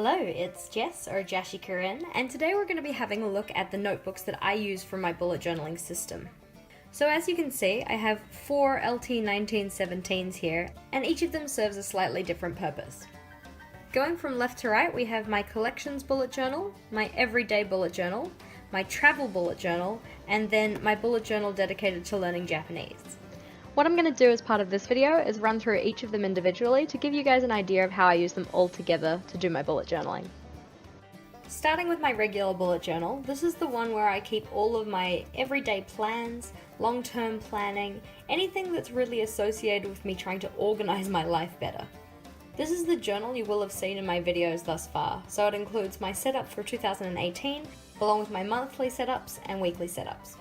Hello, it's Jess, or JashiiCorrin, and today we're going to be having a look at the notebooks that I use for my bullet journaling system. So as you can see, I have 4 LT1917s here, and each of them serves a slightly different purpose. Going from left to right, we have my collections bullet journal, my everyday bullet journal, my travel bullet journal, and then my bullet journal dedicated to learning Japanese. What I'm going to do as part of this video is run through each of them individually to give you guys an idea of how I use them all together to do my bullet journaling. Starting with my regular bullet journal, this is the one where I keep all of my everyday plans, long-term planning, anything that's really associated with me trying to organize my life better. This is the journal you will have seen in my videos thus far, so it includes my setup for 2018, along with my monthly setups and weekly setups.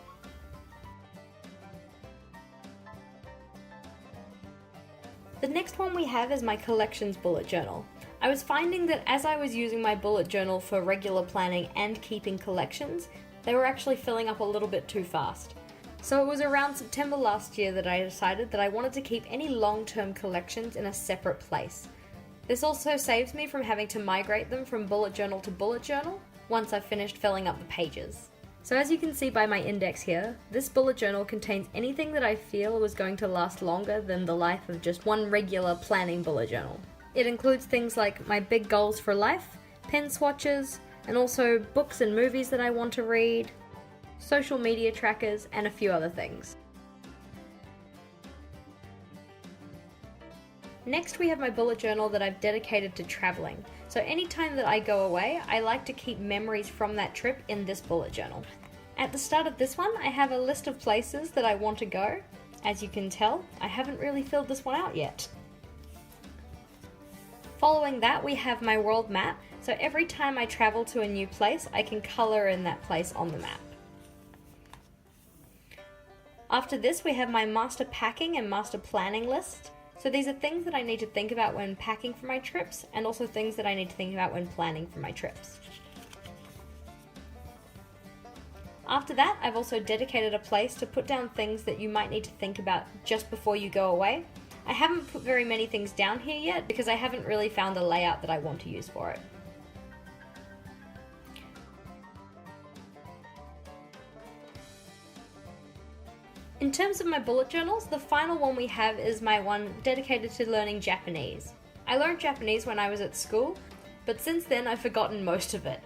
The next one we have is my collections bullet journal. I was finding that as I was using my bullet journal for regular planning and keeping collections, they were actually filling up a little bit too fast. So it was around September last year that I decided that I wanted to keep any long-term collections in a separate place. This also saves me from having to migrate them from bullet journal to bullet journal once I've finished filling up the pages. So as you can see by my index here, this bullet journal contains anything that I feel was going to last longer than the life of just one regular planning bullet journal. It includes things like my big goals for life, pen swatches, and also books and movies that I want to read, social media trackers, and a few other things. Next we have my bullet journal that I've dedicated to traveling. So anytime that I go away, I like to keep memories from that trip in this bullet journal. At the start of this one, I have a list of places that I want to go. As you can tell, I haven't really filled this one out yet. Following that, we have my world map. So every time I travel to a new place, I can color in that place on the map. After this, we have my master packing and master planning list. So these are things that I need to think about when packing for my trips, and also things that I need to think about when planning for my trips. After that, I've also dedicated a place to put down things that you might need to think about just before you go away. I haven't put very many things down here yet because I haven't really found a layout that I want to use for it. In terms of my bullet journals, the final one we have is my one dedicated to learning Japanese. I learned Japanese when I was at school, but since then I've forgotten most of it.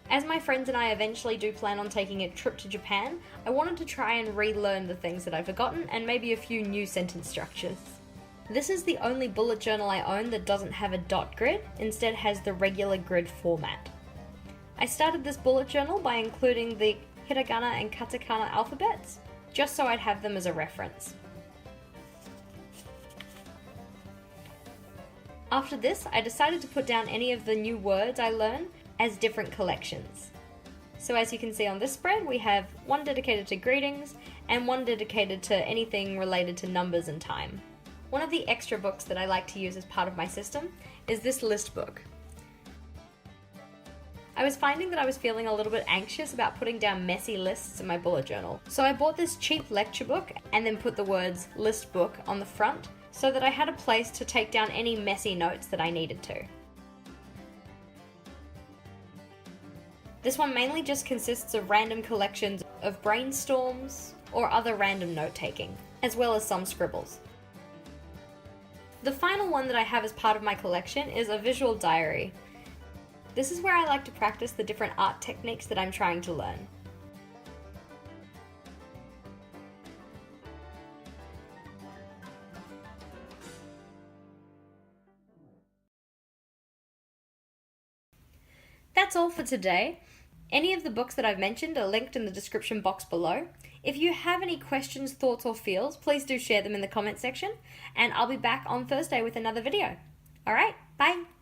As my friends and I eventually do plan on taking a trip to Japan, I wanted to try and relearn the things that I've forgotten and maybe a few new sentence structures. This is the only bullet journal I own that doesn't have a dot grid, instead has the regular grid format. I started this bullet journal by including the hiragana and katakana alphabets, just so I'd have them as a reference. After this, I decided to put down any of the new words I learn as different collections. So as you can see on this spread, we have one dedicated to greetings and one dedicated to anything related to numbers and time. One of the extra books that I like to use as part of my system is this list book. I was finding that I was feeling a little bit anxious about putting down messy lists in my bullet journal. So I bought this cheap lecture book and then put the words list book on the front so that I had a place to take down any messy notes that I needed to. This one mainly just consists of random collections of brainstorms or other random note-taking, as well as some scribbles. The final one that I have as part of my collection is a visual diary. This is where I like to practice the different art techniques that I'm trying to learn. That's all for today. Any of the books that I've mentioned are linked in the description box below. If you have any questions, thoughts, or feels, please do share them in the comment section, and I'll be back on Thursday with another video. Alright, bye!